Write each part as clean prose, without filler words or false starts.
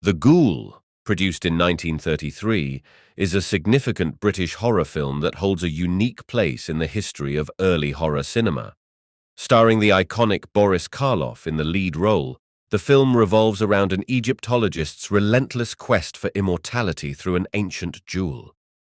The Ghoul, produced in 1933, is a significant British horror film that holds a unique place in the history of early horror cinema. Starring the iconic Boris Karloff in the lead role, the film revolves around an Egyptologist's relentless quest for immortality through an ancient jewel.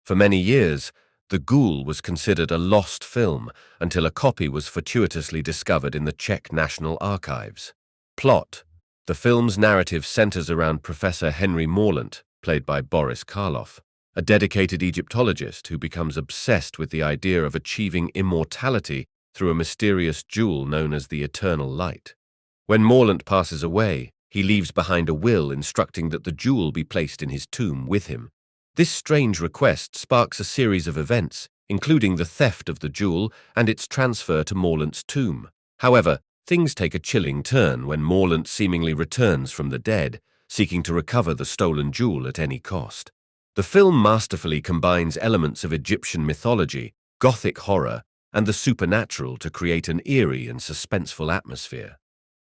For many years, The Ghoul was considered a lost film until a copy was fortuitously discovered in the Czech National Archives. Plot: the film's narrative centers around Professor Henry Morlant, played by Boris Karloff, a dedicated Egyptologist who becomes obsessed with the idea of achieving immortality through a mysterious jewel known as the Eternal Light. When Morlant passes away, he leaves behind a will instructing that the jewel be placed in his tomb with him. This strange request sparks a series of events, including the theft of the jewel and its transfer to Morlant's tomb. However, things take a chilling turn when Morlant seemingly returns from the dead, seeking to recover the stolen jewel at any cost. The film masterfully combines elements of Egyptian mythology, Gothic horror, and the supernatural to create an eerie and suspenseful atmosphere.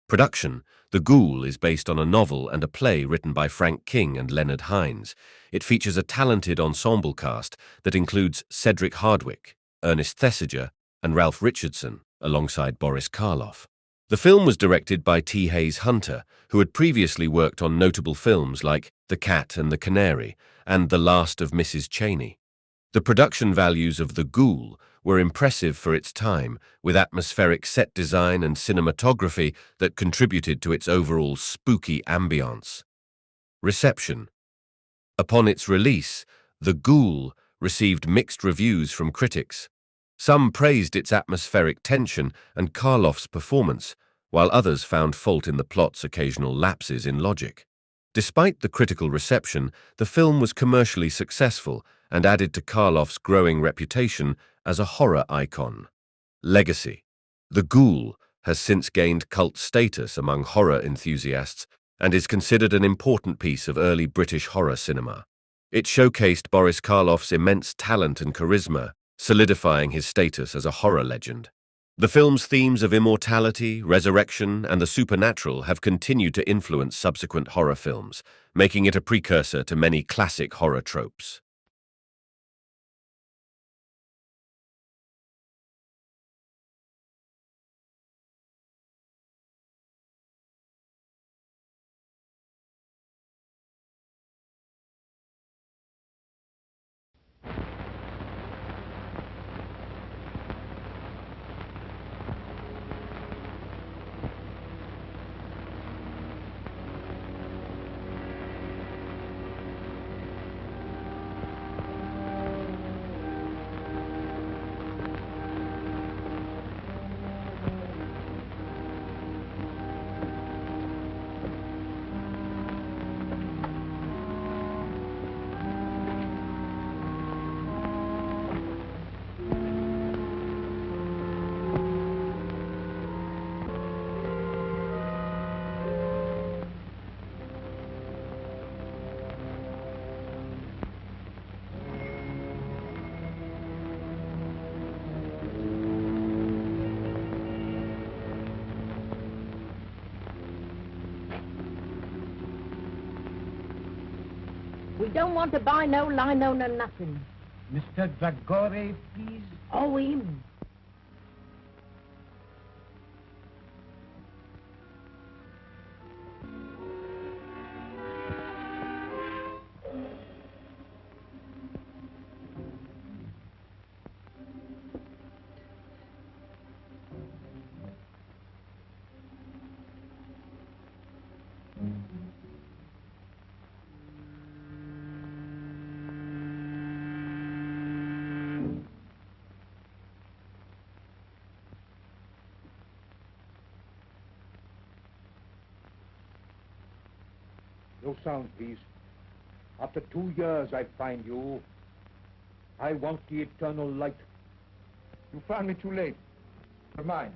Production: The Ghoul is based on a novel and a play written by Frank King and Leonard Hines. It features a talented ensemble cast that includes Cedric Hardwicke, Ernest Thesiger, and Ralph Richardson, alongside Boris Karloff. The film was directed by T. Hayes Hunter, who had previously worked on notable films like The Cat and the Canary and The Last of Mrs. Cheney. The production values of The Ghoul were impressive for its time, with atmospheric set design and cinematography that contributed to its overall spooky ambiance. Reception: upon its release, The Ghoul received mixed reviews from critics. Some praised its atmospheric tension and Karloff's performance, while others found fault in the plot's occasional lapses in logic. Despite the critical reception, the film was commercially successful and added to Karloff's growing reputation as a horror icon. Legacy: The Ghoul has since gained cult status among horror enthusiasts and is considered an important piece of early British horror cinema. It showcased Boris Karloff's immense talent and charisma, solidifying his status as a horror legend. The film's themes of immortality, resurrection, and the supernatural have continued to influence subsequent horror films, making it a precursor to many classic horror tropes. We don't want to buy no lino, no nothing. Mr. Dragore, please. Oh, him. No sound, please. After 2 years, I find you. I want the eternal light. You found me too late. Never mind.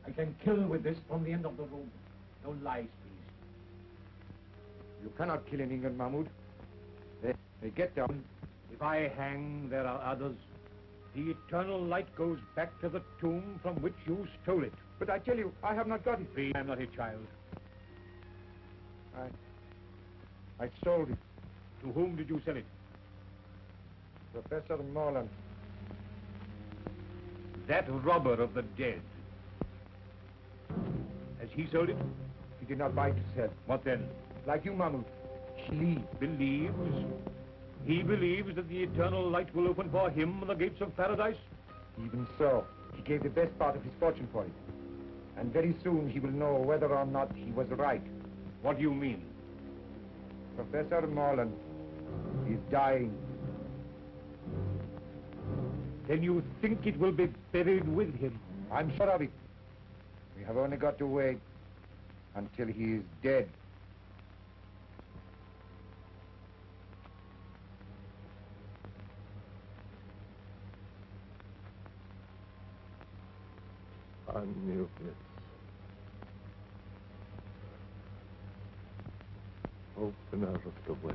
I can kill with this from the end of the room. No lies, please. You cannot kill in England, Mahmoud. They get down. If I hang, there are others. The eternal light goes back to the tomb from which you stole it. But I tell you, I have not got it. Please, I'm not a child. I sold it. To whom did you sell it? Professor Morland. That robber of the dead. Has he sold it? He did not buy to sell. What then? Like you, Mahmoud. He Believes? He believes that the eternal light will open for him the gates of paradise? Even so, he gave the best part of his fortune for it. And very soon he will know whether or not he was right. What do you mean? Professor Morland is dying. Then you think it will be buried with him? I'm sure of it. We have only got to wait until he is dead. Unrest. Open out of the way.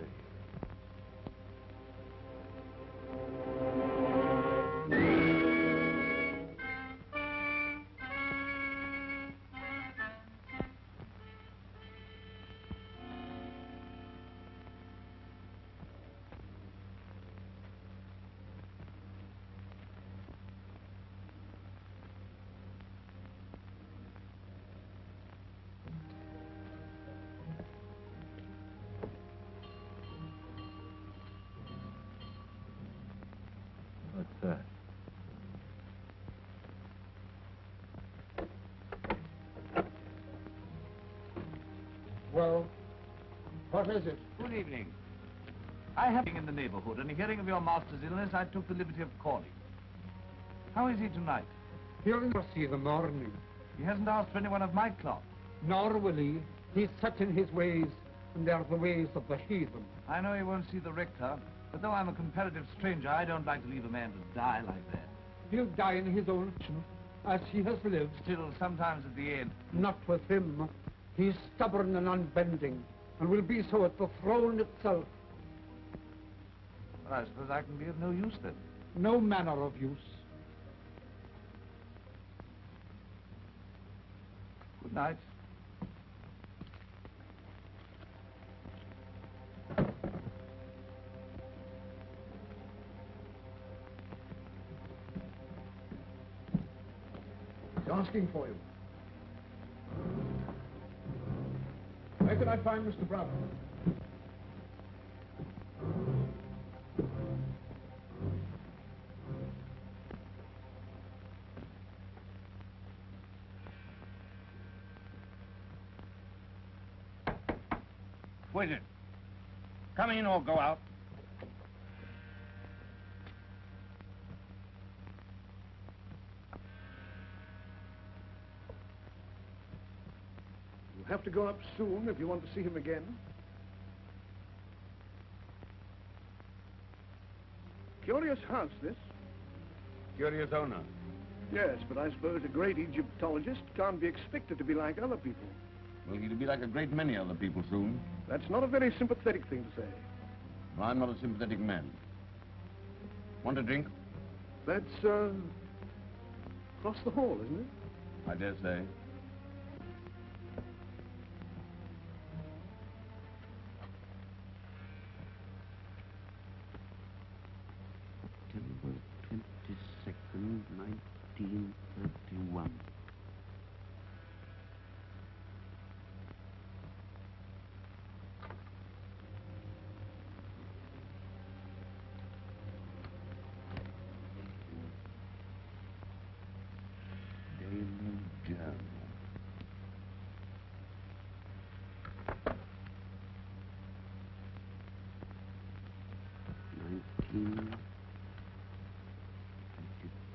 What's that? Well, what is it? Good evening. I have been in the neighborhood, and hearing of your master's illness, I took the liberty of calling. How is he tonight? He'll not see the morning, He hasn't asked for anyone of my cloth. nor will he. He's set in his ways, and they're the ways of the heathen. I know he won't see the rector, but though I'm a comparative stranger, I don't like to leave a man to die like that. He'll die in his own fashion, as he has lived. Still, sometimes at the end. Not with him. He's stubborn and unbending, and will be so at the throne itself. Well, I suppose I can be of no use then. No manner of use. Good night. He's asking for you. Where can I find Mr. Brown? Who is it? Come in or go out. You'll have to go up soon if you want to see him again. Curious house, this. Curious owner. Yes, but I suppose a great Egyptologist can't be expected to be like other people. Well, he'll be like a great many other people soon. That's not a very sympathetic thing to say. Well, I'm not a sympathetic man. Want a drink? That's, across the hall, isn't it? I dare say. September 22nd, 1931. Daily Journal.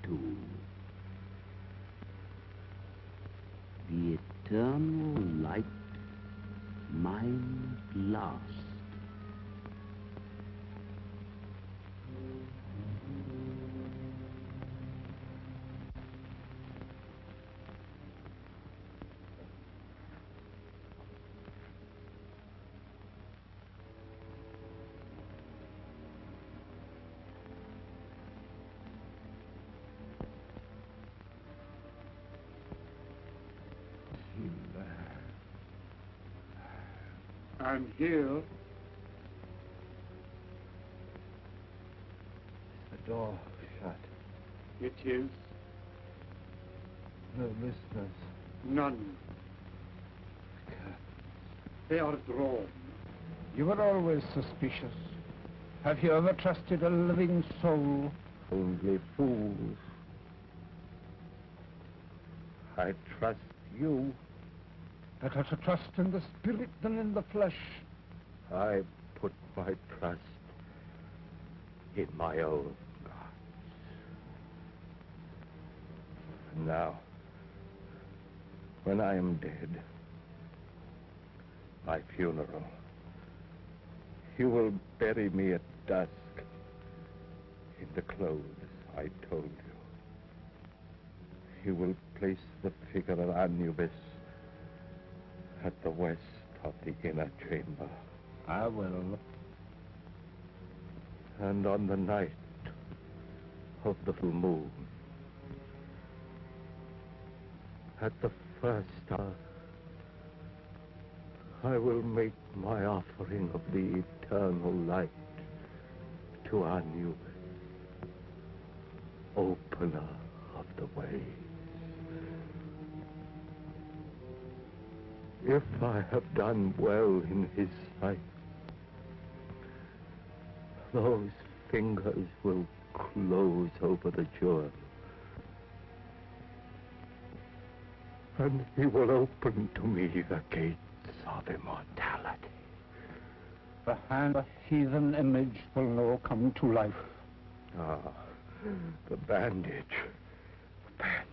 1922. The eternal light, mine at last. And here, The door shut. it is No listeners. none. They are drawn. You were always suspicious. Have you ever trusted a living soul? Only fools. I trust you. Better to trust in the spirit than in the flesh. I put my trust in my own gods. And now, when I am dead, my funeral, you will bury me at dusk in the clothes I told you. You will place the figure of Anubis at the west of the inner chamber. I will. And on the night of the full moon, at the first hour, I will make my offering of the eternal light to Anubis, opener of the ways. If I have done well in his sight, those fingers will close over the jewel, and he will open to me the gates of immortality. The hand of a heathen image will now come to life. Ah, the bandage. The bandage.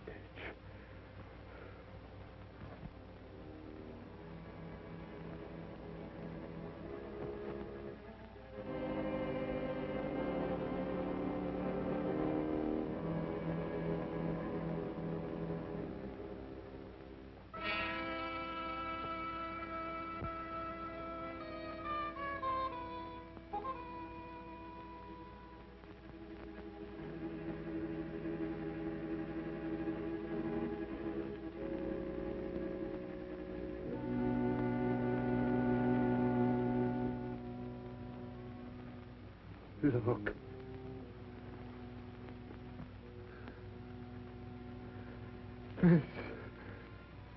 Look. This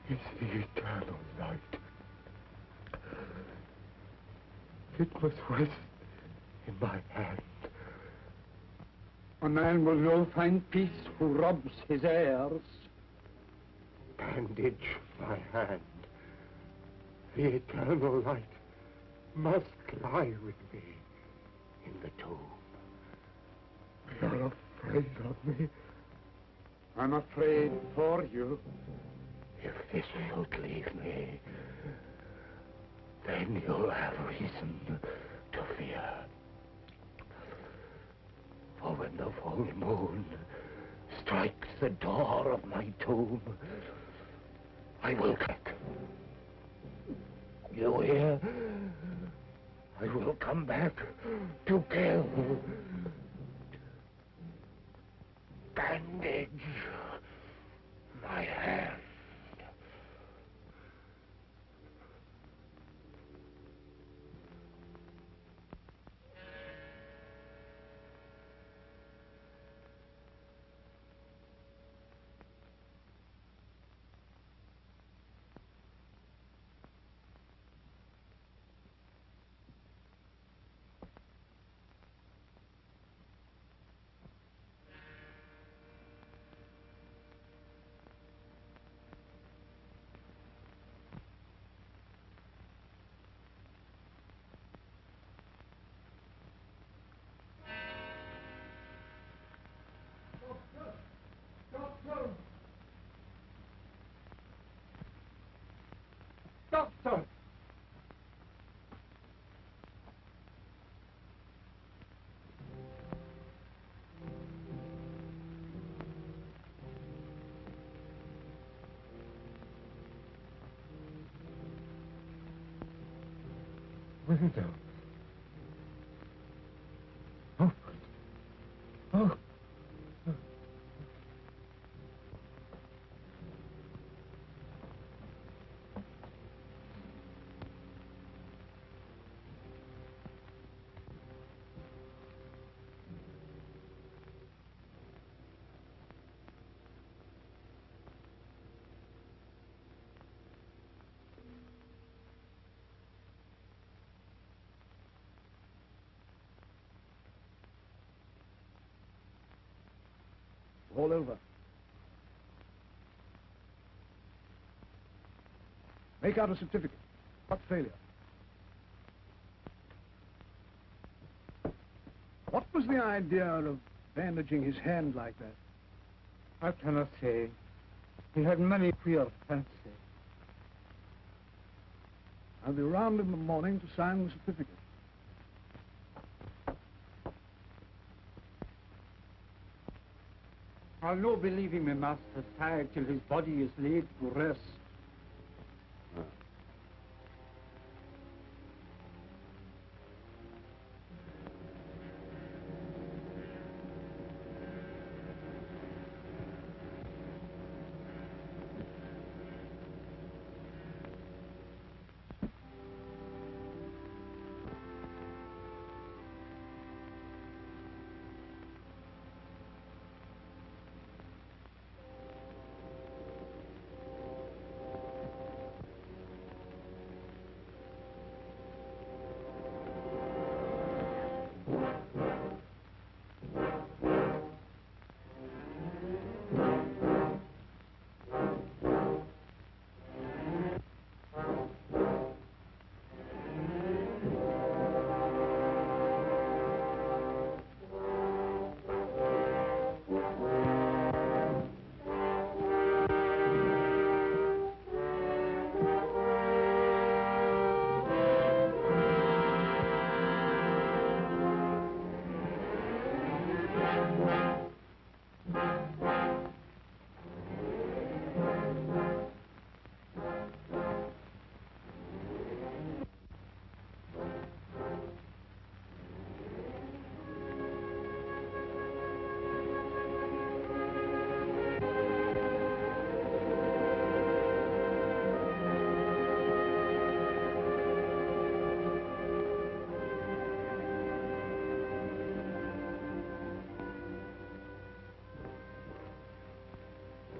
is the eternal light. It must rest in my hand. A man will now find peace who robs his heirs. Bandage my hand. The eternal light must lie with me in the tomb. You're afraid of me? I'm afraid for you. If this should leave me, then you'll have reason to fear. For when the full moon strikes the door of my tomb, I will crack. You hear? I will come back to kill. Bandage my hand. Doctor! Window. Open. Oh. All over. Make out a certificate. What failure? What was the idea of bandaging his hand like that? I cannot say. He had many queer fancies. I'll be round in the morning to sign the certificate. I'll no be leaving my master's side till his body is laid to rest.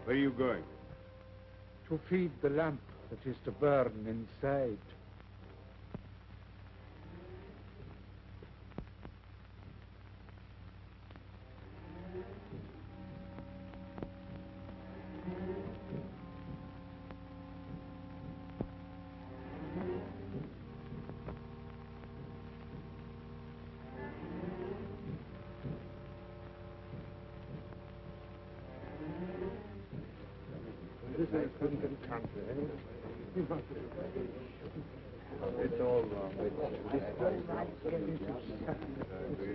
Where are you going? To feed the lamp that is to burn inside. It's all wrong.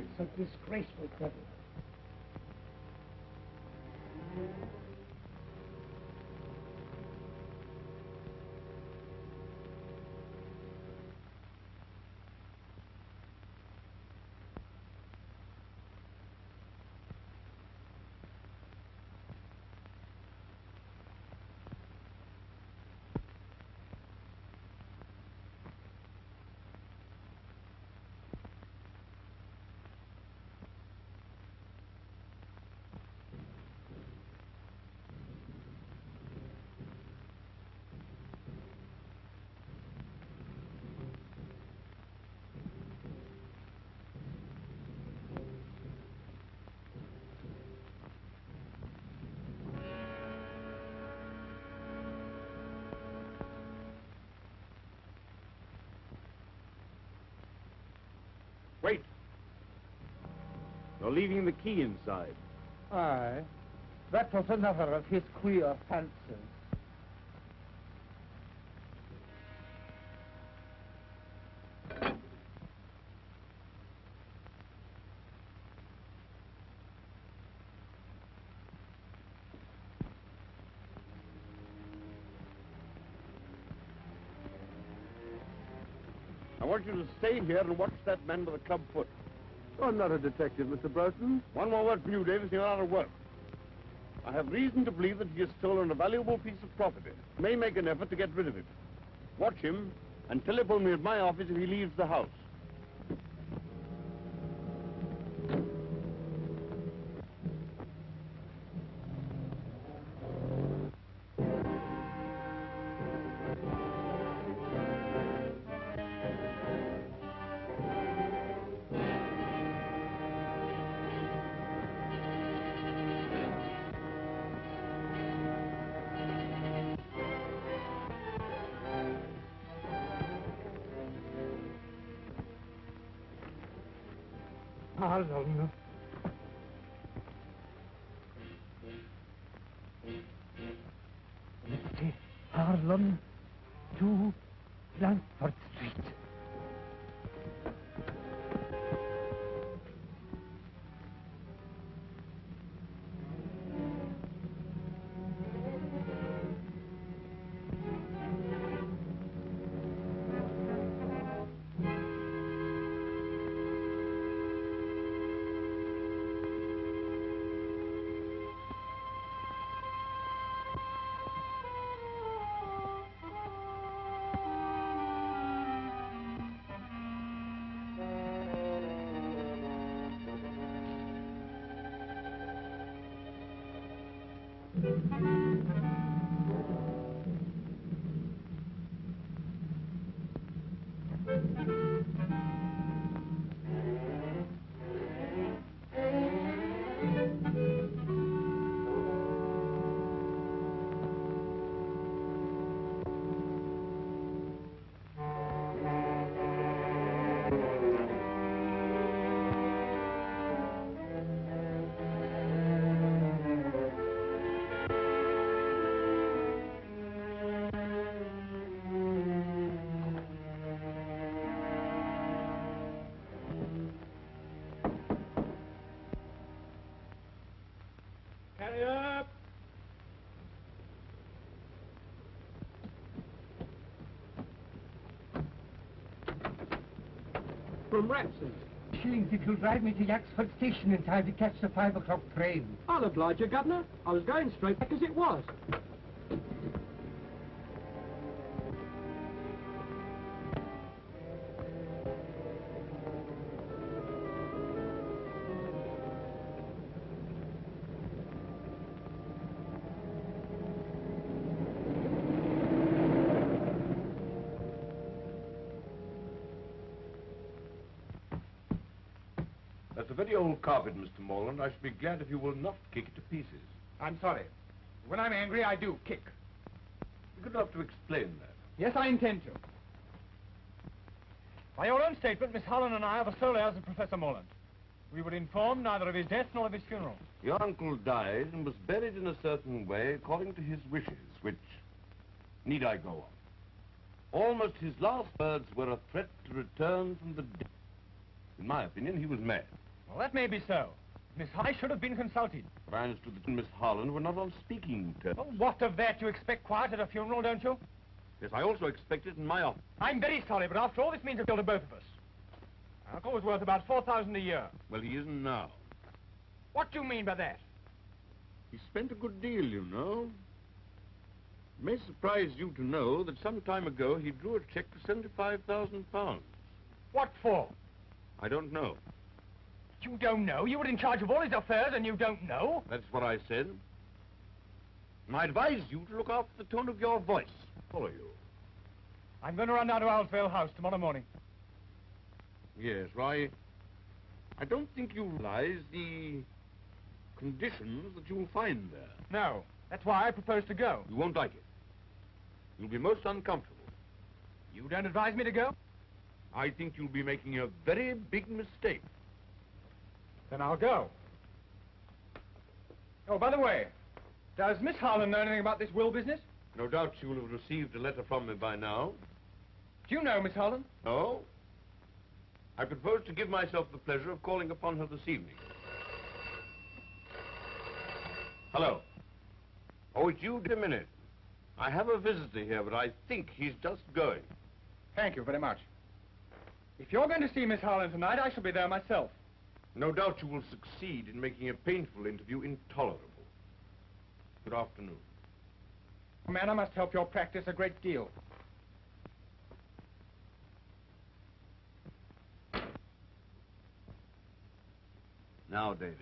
It's a disgraceful trouble. Wait! You're leaving the key inside. Aye. That was another of his queer fancies. I want you to stay here and watch that man with a club foot. I'm not a detective, Mr. Burton. One more word from you, Davis, and you're out of work. I have reason to believe that he has stolen a valuable piece of property. May make an effort to get rid of it. Watch him and telephone me at my office if he leaves the house. Harlan. Mr. Harlan to Blandford Street. Carry up! From Rapson's. Shillings if you'll drive me to Yaxford Station in time to catch the 5 o'clock train. I'll oblige you, Governor. I was going straight back as it was. That's a very old carpet, Mr. Morland. I should be glad if you will not kick it to pieces. I'm sorry. When I'm angry, I do kick. You could have to explain that. Yes, I intend to. By your own statement, Miss Holland and I are the sole heirs of Professor Morland. We were informed neither of his death nor of his funeral. Your uncle died and was buried in a certain way according to his wishes, which... Need I go on? Almost his last words were a threat to return from the dead. In my opinion, he was mad. Well, that may be so. Miss High should have been consulted. But I understood that Miss Harlan were not on speaking terms. Well, what of that? You expect quiet at a funeral, don't you? Yes, I also expect it in my office. I'm very sorry, but after all, this means a bill to both of us. Our uncle was worth about $4,000 a year. Well, he isn't now. What do you mean by that? He spent a good deal, you know. It may surprise you to know that some time ago he drew a check for £75,000. What for? I don't know. You don't know? You were in charge of all his affairs and you don't know? That's what I said. And I advise you to look after the tone of your voice. Follow you. I'm going to run down to Owlsvale House tomorrow morning. Yes, well, I don't think you realize the conditions that you'll find there. No. That's why I propose to go. You won't like it. You'll be most uncomfortable. You don't advise me to go? I think you'll be making a very big mistake. Then I'll go. Oh, by the way, does Miss Harlan know anything about this will business? No doubt she will have received a letter from me by now. Do you know Miss Harlan? No? I propose to give myself the pleasure of calling upon her this evening. Hello. Oh, it's you, a minute. I have a visitor here, but I think he's just going. Thank you very much. If you're going to see Miss Harlan tonight, I shall be there myself. No doubt you will succeed in making a painful interview intolerable. Good afternoon. Man, I must help your practice a great deal. Now, Davis.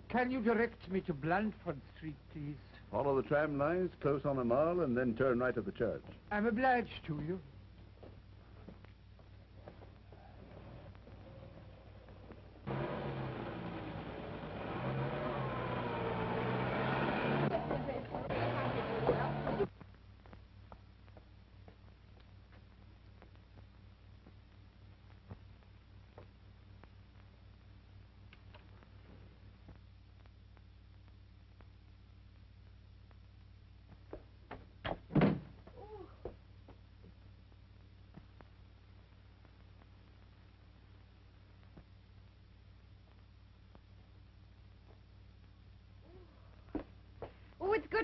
Can you direct me to Blandford Street, please? Follow the tram lines, close on the Mall, and then turn right at the church. I'm obliged to you.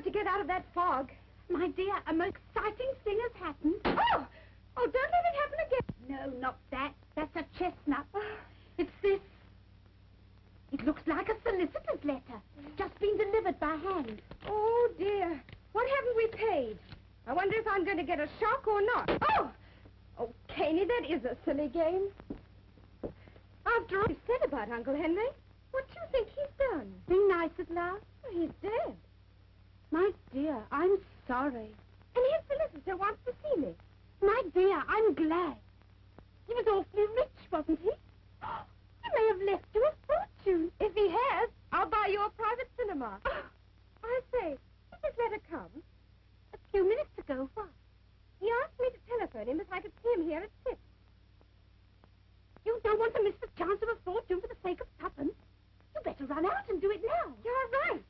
good to get out of that fog. My dear, a most exciting thing has happened. Oh! Oh, don't let it happen again. No, not that. That's a chestnut. It's this. It looks like a solicitor's letter. Just been delivered by hand. Oh, dear. What haven't we paid? I wonder if I'm going to get a shock or not. Oh! Oh, Caney, that is a silly game. After all you said about Uncle Henry, what do you think he's done? Be nice at last. He's dead. My dear, I'm sorry. And his solicitor wants to see me. My dear, I'm glad. He was awfully rich, wasn't he? He may have left you a fortune. If he has, I'll buy you a private cinema. I say, did this letter come? A few minutes ago, what? He asked me to telephone him if I could see him here at 6. You don't want to miss the chance of a fortune for the sake of tuppence. You better run out and do it now. You're right.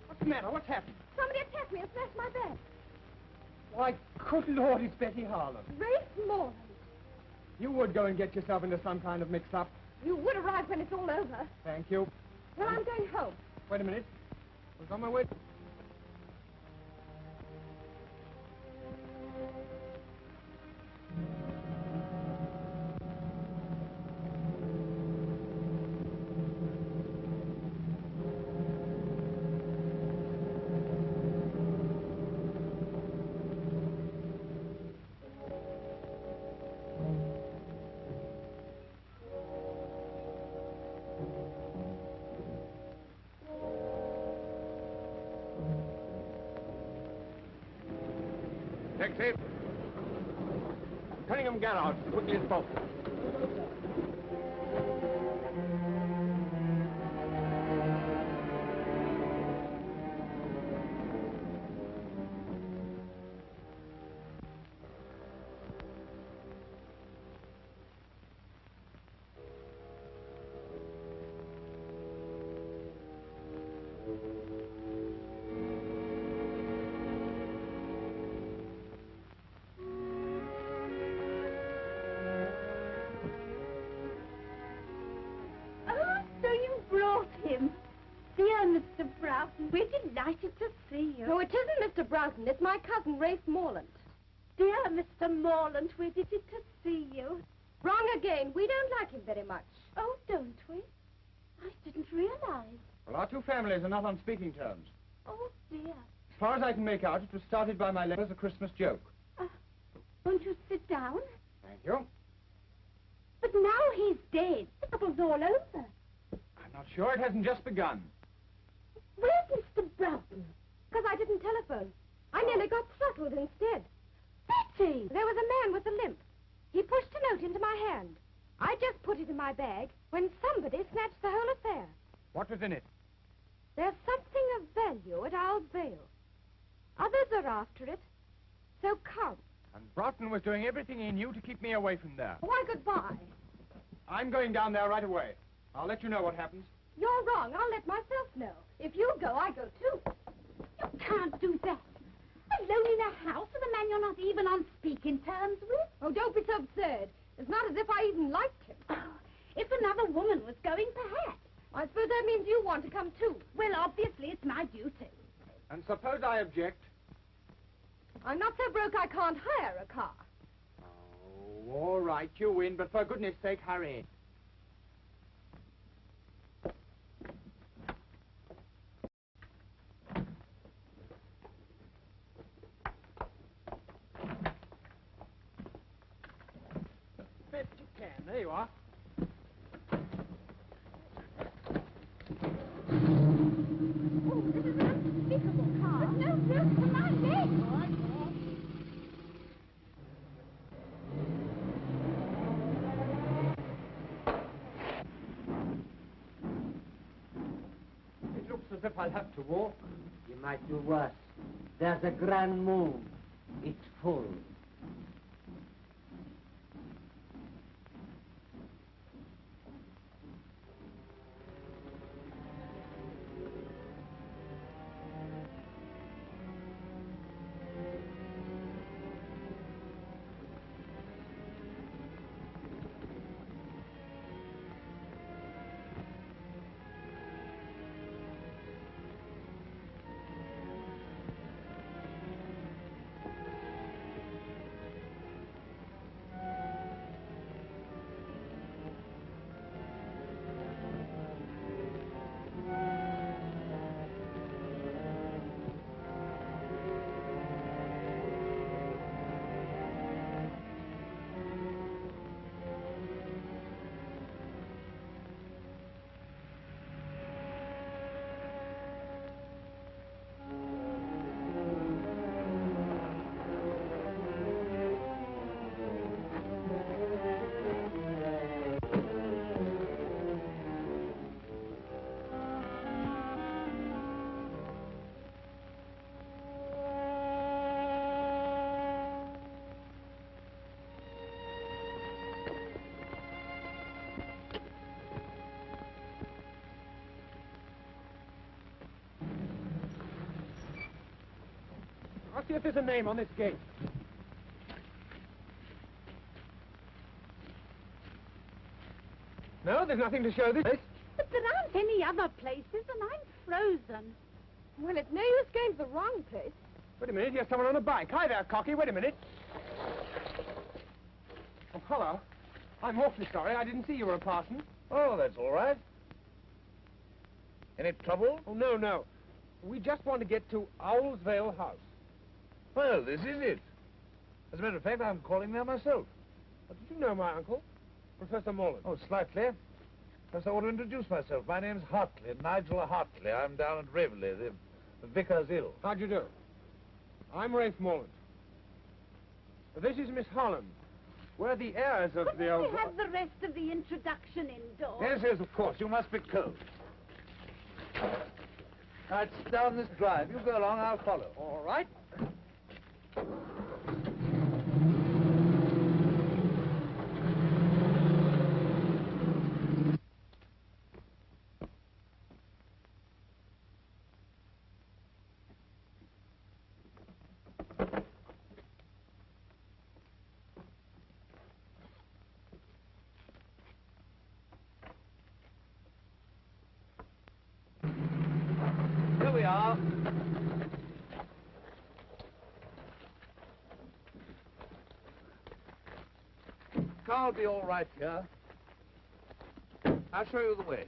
What's the matter? What's happened? Somebody attacked me and smashed my bag. Why, good Lord, it's Betty Harlan. Race Moreland. You would go and get yourself into some kind of mix-up. You would arrive when it's all over. Thank you. Well, I'm going home. Wait a minute. I was on my way. Taxi. Cunningham Garage, as quickly as possible. We're delighted to see you. No, it isn't Mr. Broughton. It's my cousin, Rafe Morland. Dear Mr. Morland, we're delighted to see you. Wrong again. We don't like him very much. Oh, don't we? I didn't realize. Well, our two families are not on speaking terms. Oh, dear. As far as I can make out, it was started by my letter as a Christmas joke. Won't you sit down? Thank you. But now he's dead. The trouble's all over. I'm not sure. It hasn't just begun. Where's Mr. Broughton? Because I didn't telephone. I nearly got throttled instead. Betty! There was a man with a limp. He pushed a note into my hand. I just put it in my bag when somebody snatched the whole affair. What was in it? There's something of value at Owl's Vale. Others are after it. So come. And Broughton was doing everything he knew to keep me away from there. Why, goodbye. I'm going down there right away. I'll let you know what happens. You're wrong. I'll let myself know. If you go, I go too. You can't do that. Alone in a house with a man you're not even on speaking terms with? Oh, don't be so absurd. It's not as if I even liked him. Oh, if a I'm not so broke I can't hire a car. Oh, all right, you win, but for goodness sake, hurry. There you are. Oh, this is an unspeakable car. There's no room for my leg. It looks as if I'll have to walk. You might do worse. There's a grand moon. It's full. I'll see if there's a name on this gate. No, there's nothing to show this place. But there aren't any other places, and I'm frozen. Well, it's no use going to the wrong place. Wait a minute, here's someone on a bike. Hi there, Cocky, wait a minute. Oh, hello. I'm awfully sorry, I didn't see you were a parson. Oh, that's all right. Any trouble? Oh, no, no. We just want to get to Owlsvale House. Well, this is it. As a matter of fact, I'm calling there myself. Did you know my uncle, Professor Morland? Oh, slightly. First, I want to introduce myself. My name's Hartley, Nigel Hartley. I'm down at Raveley. The vicar's ill. How'd you do? I'm Rafe Morland. This is Miss Holland. We're the heirs of the old... Couldn't we have the rest of the introduction indoors? Yes, yes, of course. You must be cold. Now, it's down this drive. You go along, I'll follow. All right. Here we are. Car will be all right here. I'll show you the way.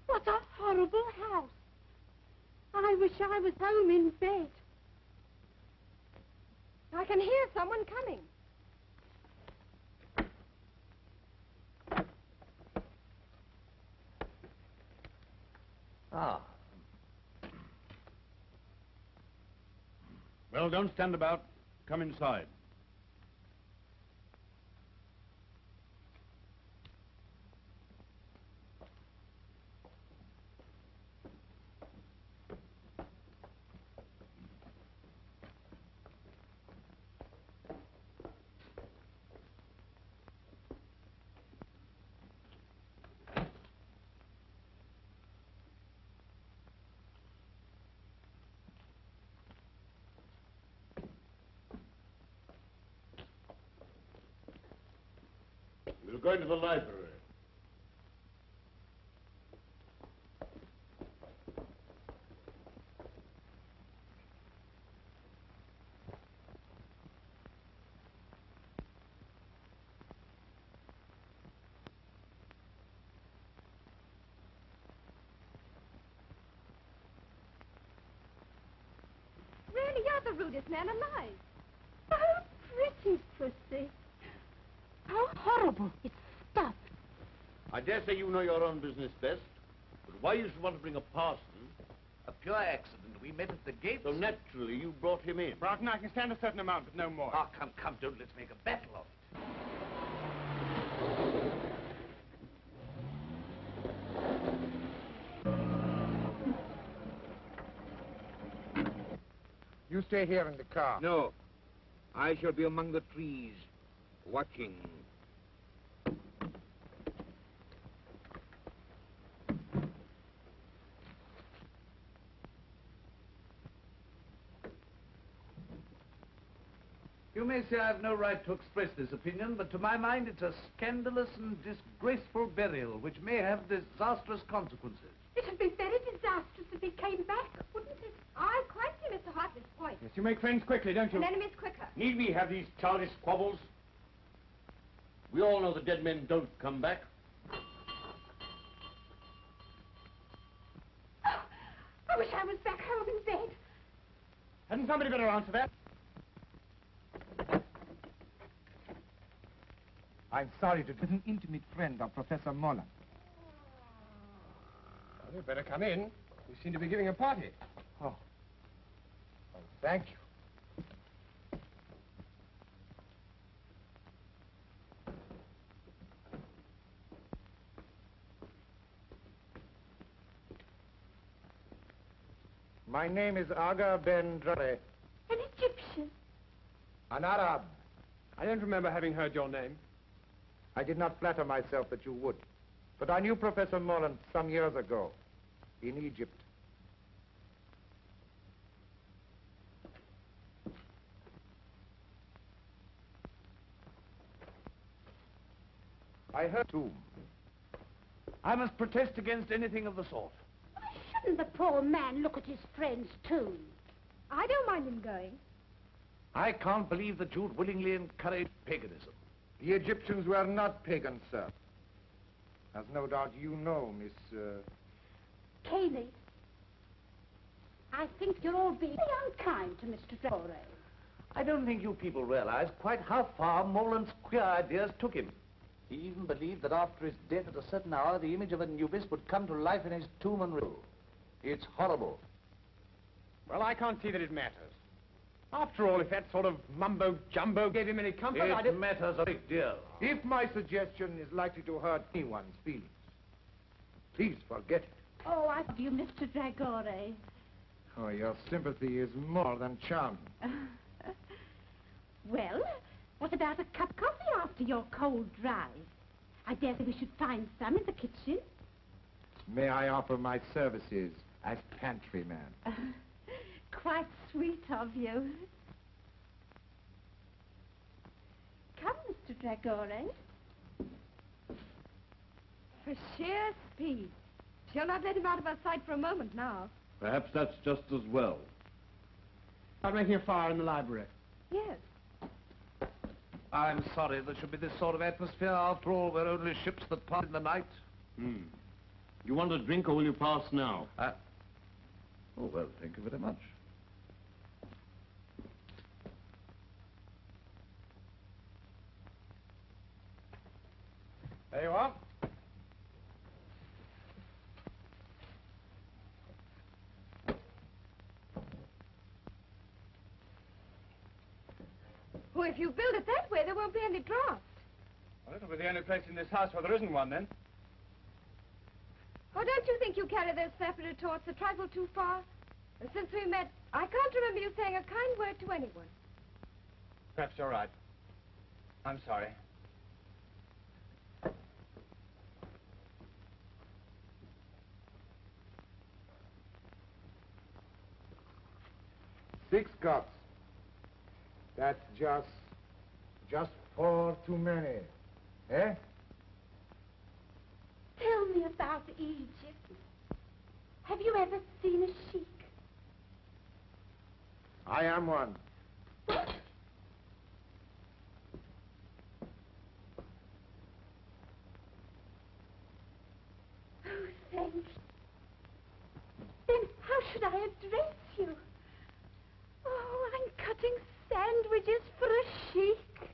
What a horrible house. I wish I was home in bed. I can hear someone coming. Ah. Well, don't stand about. Come inside. We'll go into the library. Really, you're the rudest man alive. Oh, pretty pussy. How horrible. It's stuff. I dare say you know your own business best, but why you should want to bring a parson? A pure accident. We met at the gate. So naturally you brought him in. Broughton, I can stand a certain amount, but no more. Oh, come, don't let's make a battle of it. You stay here in the car. No. I shall be among the trees, watching. You may say I have no right to express this opinion, but to my mind it's a scandalous and disgraceful burial which may have disastrous consequences. It would be very disastrous if he came back, wouldn't it? I quite see Mr. Hartley's point. Yes, you make friends quickly, don't you? And enemies quicker. Need we have these childish squabbles? We all know the dead men don't come back. Oh, I wish I was back home in bed. Hadn't somebody better answer that? I'm sorry to... an intimate friend of Professor Mullen. Well, you'd better come in. We seem to be giving a party. Oh, thank you. My name is Aga Ben Dre. An Egyptian. An Arab. I don't remember having heard your name. I did not flatter myself that you would. But I knew Professor Mullen some years ago in Egypt. I heard too. I must protest against anything of the sort. Why shouldn't the poor man look at his friend's tomb? I don't mind him going. I can't believe that you'd willingly encourage paganism. The Egyptians were not pagans, sir. As no doubt you know, Miss... Caney, I think you're all being unkind to Mr. Drore. I don't think you people realize quite how far Moreland's queer ideas took him. He even believed that after his death at a certain hour, the image of Anubis would come to life in his tomb and rule. It's horrible. Well, I can't see that it matters. After all, if that sort of mumbo-jumbo gave him any comfort, It matters a great deal. If my suggestion is likely to hurt anyone's feelings, please forget it. Oh, I love you, Mr. Dragore. Oh, your sympathy is more than charming. Well, what about a cup of coffee after your cold drive? I dare say we should find some in the kitchen. May I offer my services as pantryman? Quite sweet of you. Come, Mr. Dragore. For sheer speed. She'll not let him out of her sight for a moment now. Perhaps that's just as well. I'm making a fire in the library. Yes. I'm sorry there should be this sort of atmosphere. After all, we're only ships that pass in the night. You want a drink or will you pass now? Oh, well, thank you very much. There you are. Well, if you build it that way, there won't be any draft. Well, it'll be the only place in this house where there isn't one, then. Oh, don't you think you carry those flappy retorts a trifle too far? And since we met, I can't remember you saying a kind word to anyone. Perhaps you're right. I'm sorry. Six cups. That's just 4 too many. Eh? Tell me about Egypt. Have you ever seen a sheik? I am one. What? Oh, thank you. Then how should I address you? Oh, I'm cutting sandwiches for a sheik.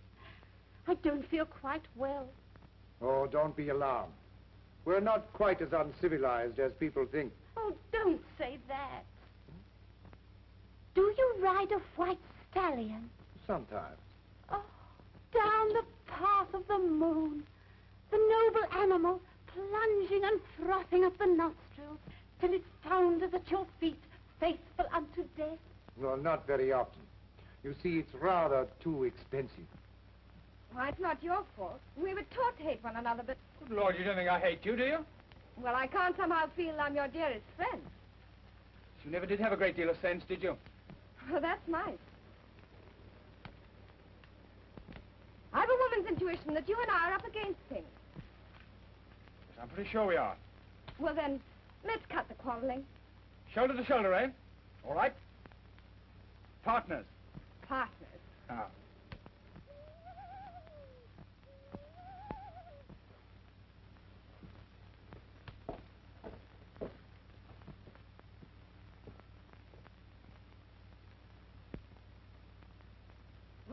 I don't feel quite well. Oh, don't be alarmed. We're not quite as uncivilized as people think. Oh, don't say that. Do you ride a white stallion? Sometimes. Oh, down the path of the moon, the noble animal plunging and frothing up the nostrils till it founders at your feet, faithful unto death. Well, not very often. You see, it's rather too expensive. Why, it's not your fault. We were taught to hate one another, but... Good Lord, you don't think I hate you, do you? Well, I can't somehow feel I'm your dearest friend. You never did have a great deal of sense, did you? Well, that's nice. I've a woman's intuition that you and I are up against things. Yes, I'm pretty sure we are. Well, then, let's cut the quarreling. Shoulder to shoulder, eh? All right. Partners. Partners. Ah.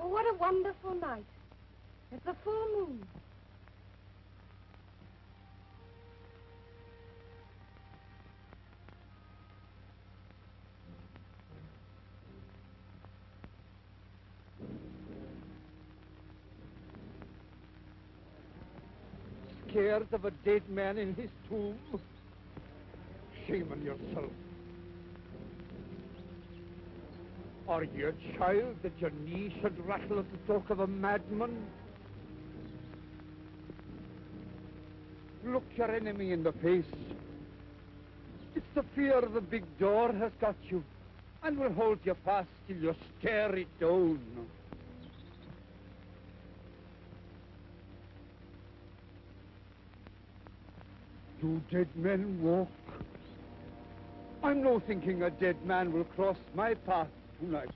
Oh, what a wonderful night. It's a full moon. Scared of a dead man in his tomb? Shame on yourself. Are you a child that your knee should rattle at the talk of a madman? Look your enemy in the face. It's the fear of the big door has got you, and will hold you fast till you stare it down. Do dead men walk? I'm no thinking a dead man will cross my path tonight.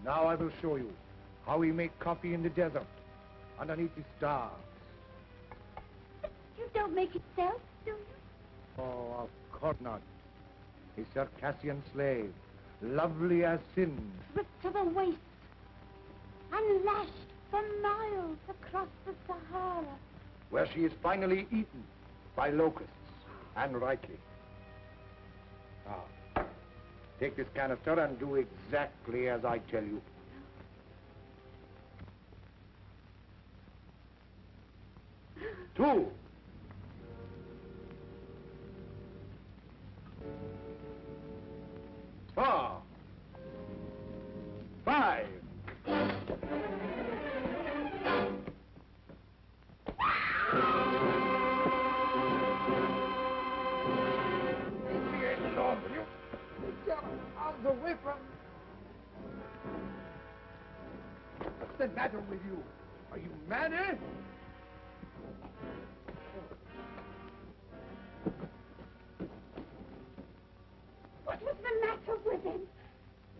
Now I will show you how we make coffee in the desert, underneath the stars. You don't make it yourself, do you? Oh, of course not. A Circassian slave, lovely as sin. Stripped to the waist and lashed for miles across the Sahara. Where she is finally eaten by locusts, and rightly. Now, take this canister and do exactly as I tell you. Two. Four. Five. Out the way from... What's the matter with you? Are you mad, eh? What was the matter with him?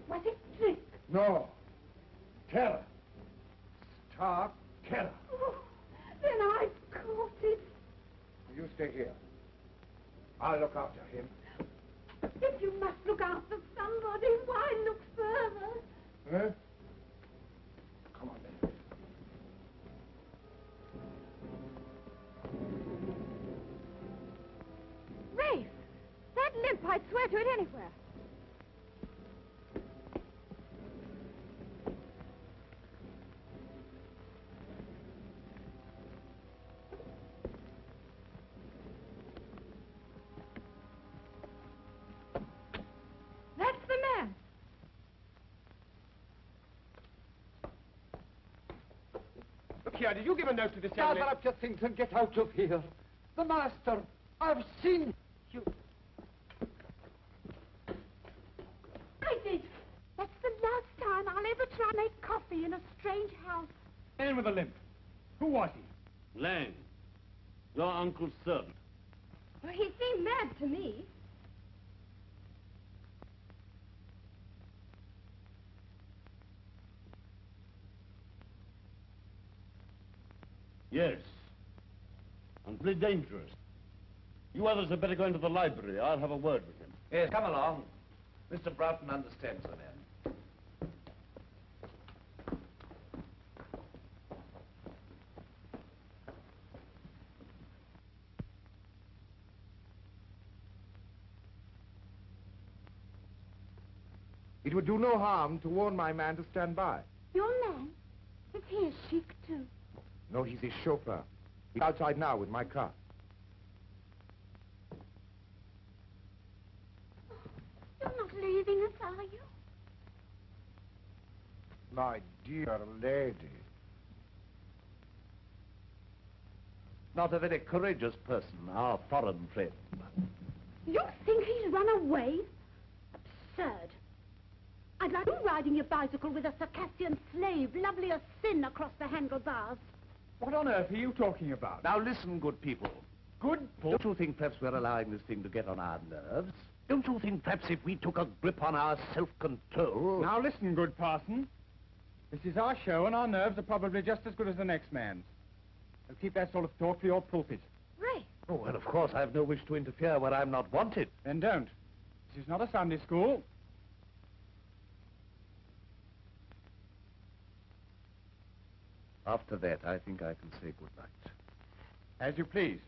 Was it drink? No. Terror. Stark terror. Oh, then I've caught it. You stay here. I'll look after him. If you must look after somebody, why look further? Huh? Come on, then. Rafe, that limp, I'd swear to it anywhere. That's the man. Look here, did you give a note to this young Gather lady? up your things and get out of here. The master, I've seen you. I did. That's the last time I'll ever try to make coffee in a strange house. Man with a limp. Who was he? Lang, your uncle's servant. Well, he seemed mad to me. Yes. And pretty dangerous. You others had better go into the library. I'll have a word with him. Yes, come along. Mr. Broughton understands the man. It would do no harm to warn my man to stand by. Your man? Is he a sheik, too? No, he's a chauffeur. He's outside now with my car. You're not leaving us, are you? My dear lady. Not a very courageous person, our foreign friend. You think he's run away? Absurd. I'd like you riding your bicycle with a Circassian slave, lovely as sin, across the handlebars. What on earth are you talking about? Now listen, good people. Good Don't you think perhaps we're allowing this thing to get on our nerves? Don't you think perhaps if we took a grip on our self-control... Now listen, good parson. This is our show, and our nerves are probably just as good as the next man's. So keep that sort of talk for your pulpit. Ray. Oh, well, of course, I've no wish to interfere where I'm not wanted. Then don't. This is not a Sunday school. After that, I think I can say good night. As you please.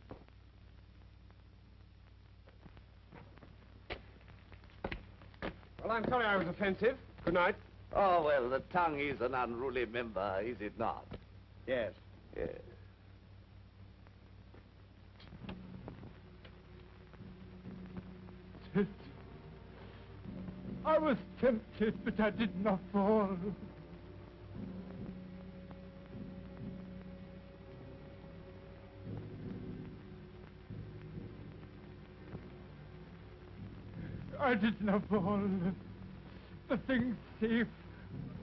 Well, I'm sorry I was offensive. Good night. Oh, well, the tongue is an unruly member, is it not? Yes. Yes. I was tempted, but I did not fall. I did not fall. The thing's safe.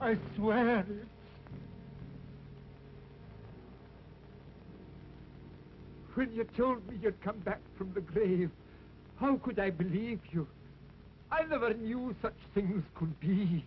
I swear it. When you told me you'd come back from the grave, how could I believe you? I never knew such things could be.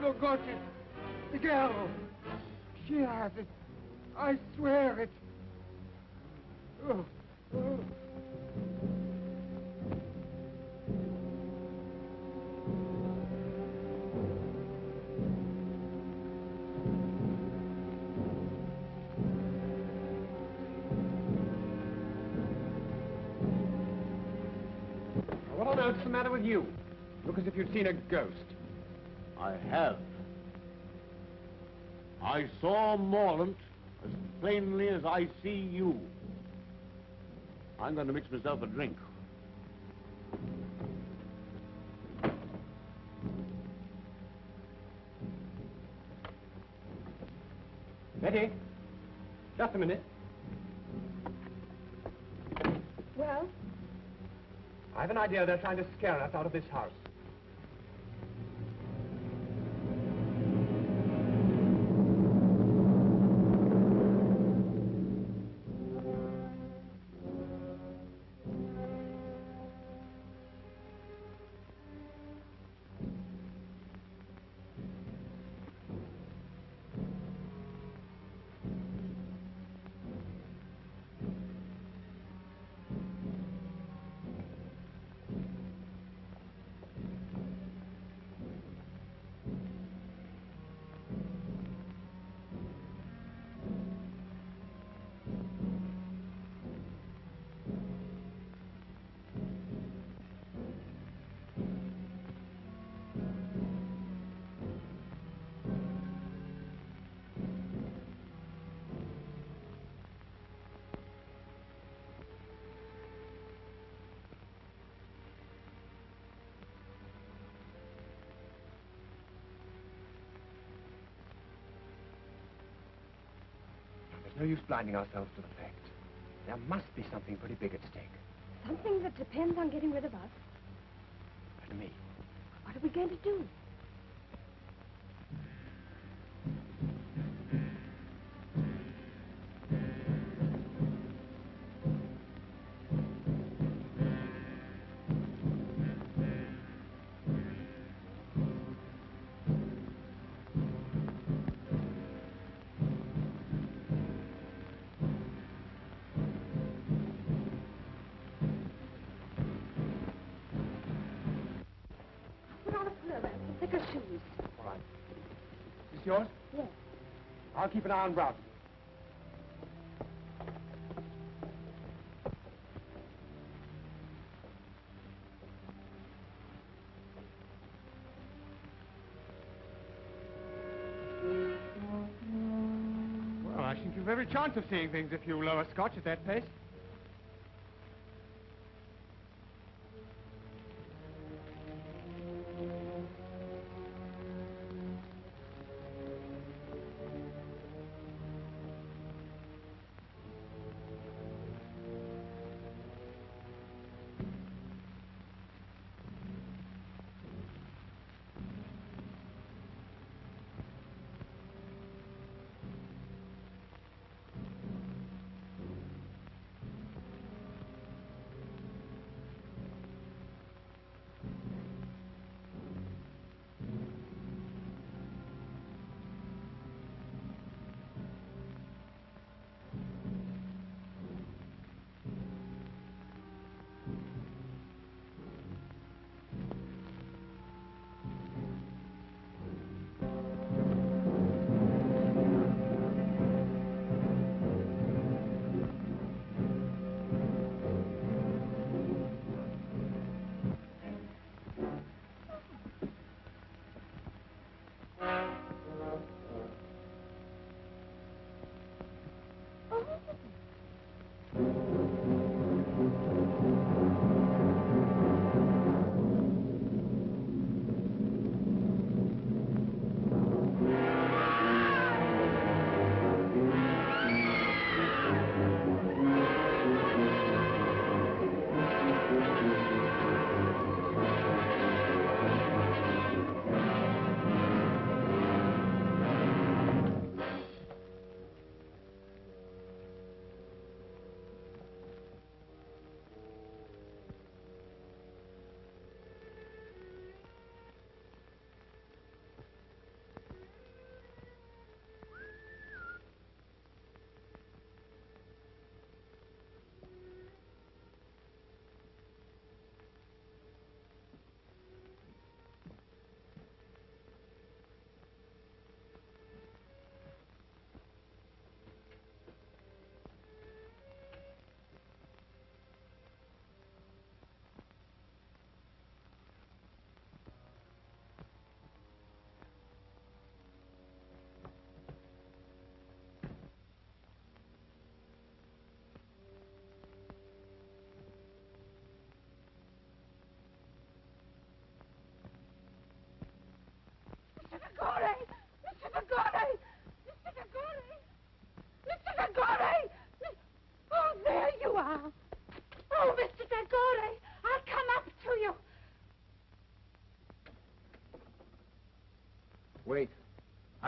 Look, got it. The girl. She has it. I swear it. Oh, oh. What on earth's the matter with you? Look as if you'd seen a ghost. I have. I saw Morland as plainly as I see you. I'm going to mix myself a drink. Betty, just a minute. Well? I have an idea they're trying to scare us out of this house. There's no use blinding ourselves to the fact. There must be something pretty big at stake. Something that depends on getting rid of us. And me. What are we going to do? Put on a fur and some thicker shoes. All right. Is this yours? Yes. I'll keep an eye on Broughton. Well, I think you've every chance of seeing things if you lower Scotch at that pace.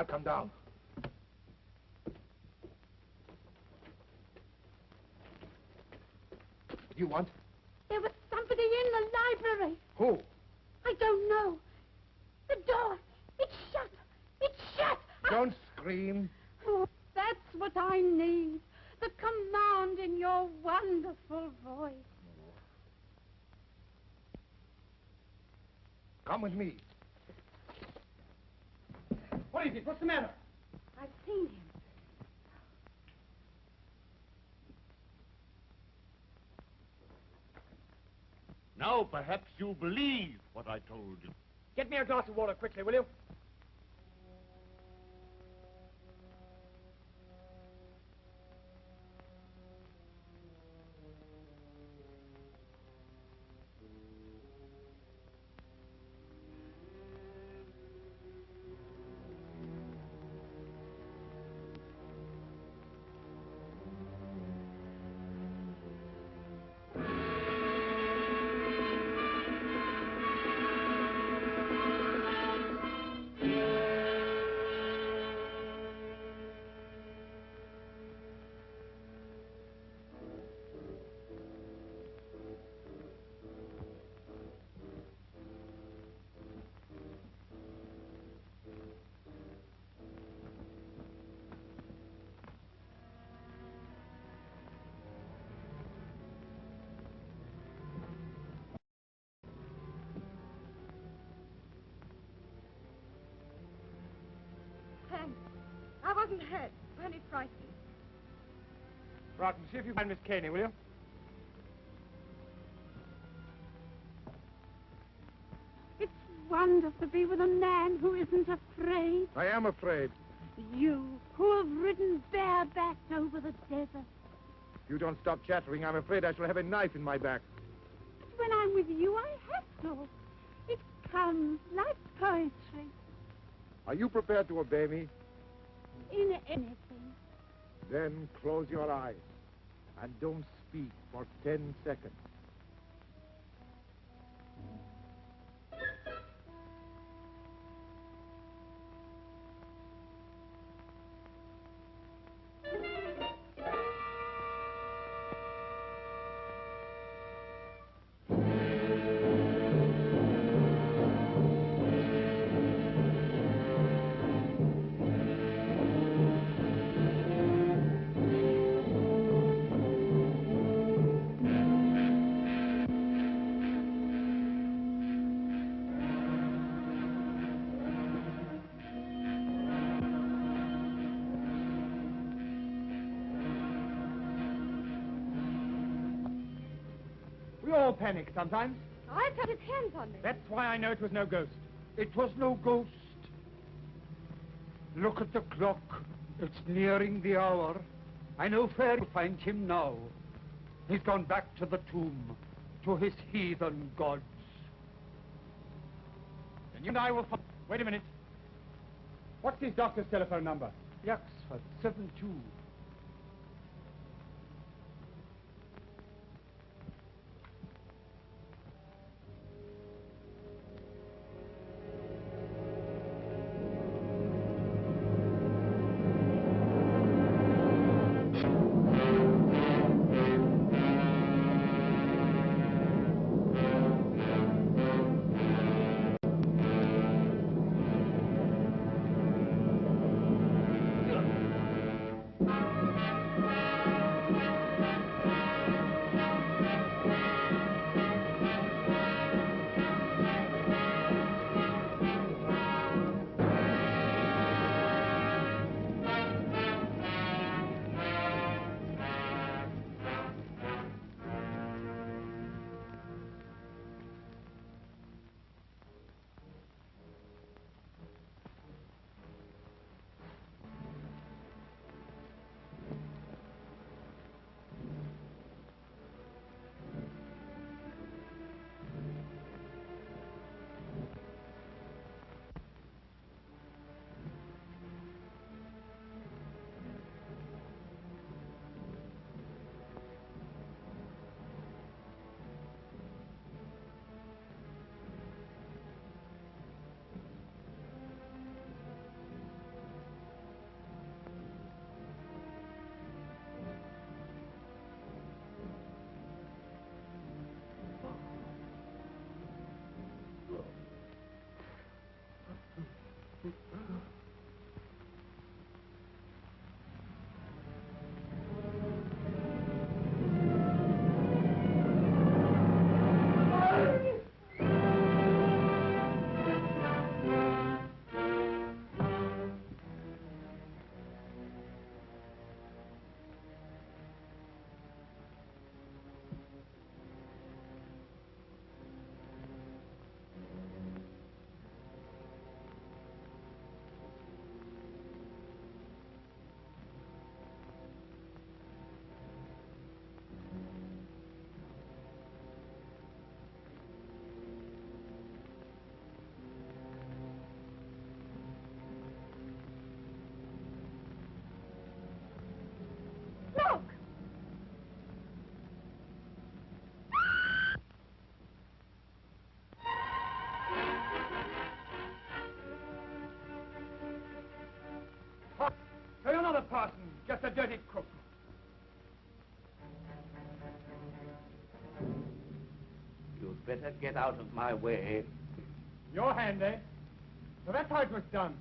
I'll come down. What do you want? There was somebody in the library. Who? I don't know. The door. It's shut. It's shut. Don't scream. Oh, that's what I need. The command in your wonderful voice. Come with me. What is it? What's the matter? I've seen him. Now perhaps you believe what I told you. Get me a glass of water quickly, will you? Thanks. I wasn't hurt. Only frightened. Broughton, see if you find Miss Caney, will you? It's wonderful to be with a man who isn't afraid. I am afraid. You, who have ridden barebacked over the desert. If you don't stop chattering, I'm afraid I shall have a knife in my back. But when I'm with you, I have to. It comes like poetry. Are you prepared to obey me? In anything. Then close your eyes and don't speak for 10 seconds. We all panic sometimes. I cut his hands on me. That's why I know it was no ghost. It was no ghost. Look at the clock. It's nearing the hour. I know where to find him now. He's gone back to the tomb, to his heathen gods. Then you and I will... Wait a minute. What's his doctor's telephone number? Yaxford, 72. bother, Parson. Just a dirty crook. You'd better get out of my way. Your hand, eh? So that's how it was done.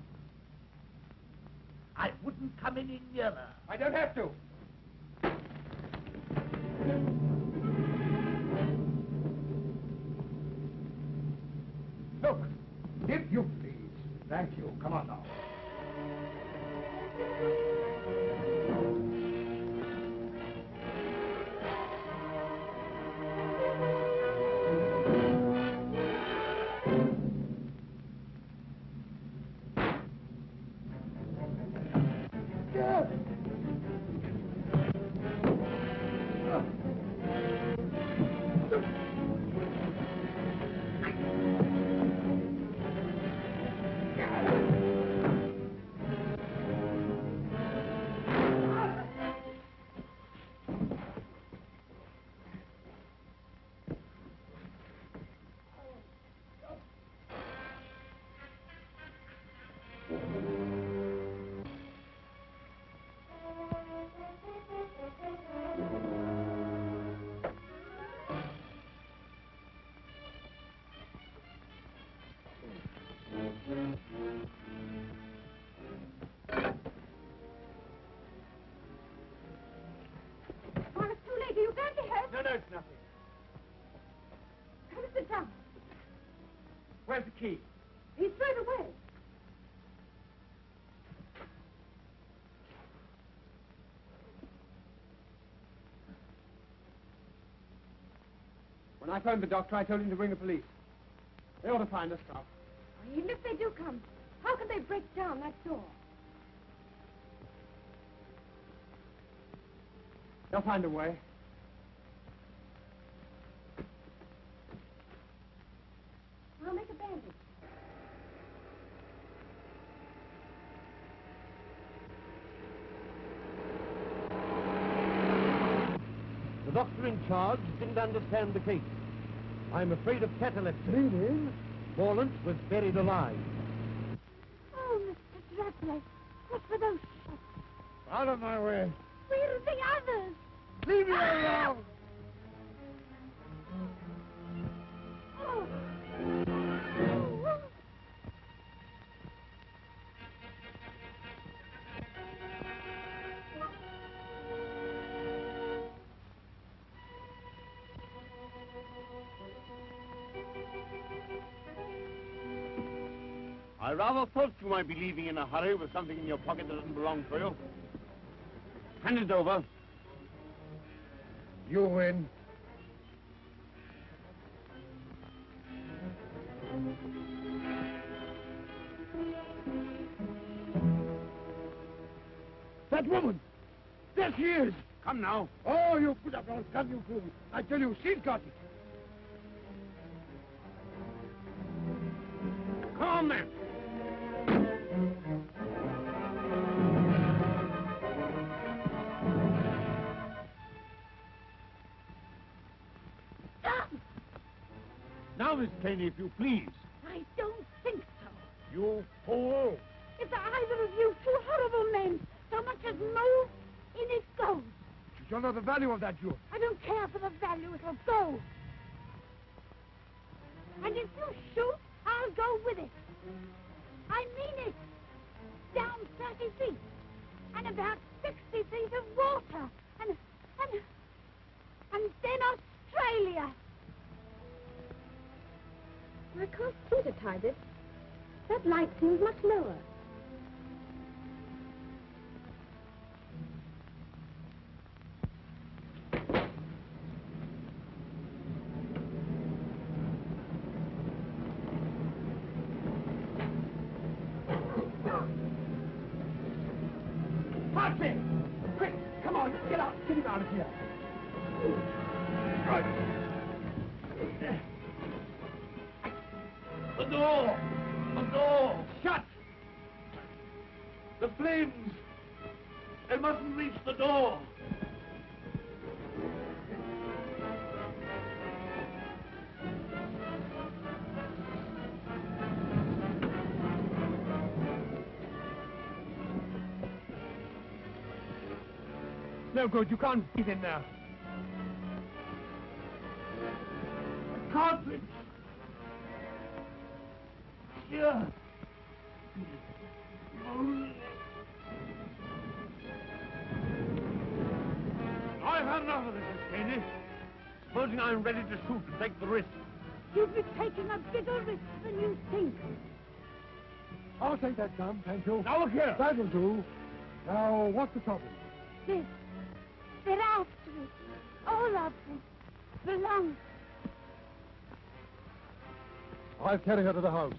I wouldn't come any nearer. I don't have to. Look, if you please. Thank you. Come on now. Well, it's too late. Are you badly hurt? No, it's nothing. Come sit down. Where's the key? He's thrown away. When I phoned the doctor, I told him to bring the police. They ought to find us stuff. Even if they do come, how can they break down that door? They'll find a way. I'll make a bandage. The doctor in charge didn't understand the case. I'm afraid of catalepsy. Meaning? Morland was buried alive. Oh, Mr. Dracula, what were those shots? Out of my way. Where are the others? Leave me alone! Oh. I rather thought you might be leaving in a hurry with something in your pocket that doesn't belong to you. Hand it over. You win. That woman! There she is! Come now. Oh, you put up your gun, you fool. I tell you, she's got it. Come on, then. Now, Miss Taney, if you please. I don't think so. You fool! If either of you two horrible men so much as move in it goes. You don't know the value of that jewel. I don't care for the value, it'll go. And if you shoot, I'll go with it. I mean it. Down 30 feet. And about 60 feet of water. And then Australia. I can't see to hide it. That light seems much lower. Patsy! Quick, come on, get out, get him out of here. Right. The door! The door! Shut! The flames! They mustn't reach the door! no good. You can't breathe in there. A cartridge. Here. I've had enough of this, Miss Caney. Supposing I'm ready to shoot and take the risk. You'll be taking a bigger risk than you think. I'll take that gun, thank you. Now look here. That'll do. Now, what's the trouble? This. They're after it. All of them. Belongs. I'll carry her to the house.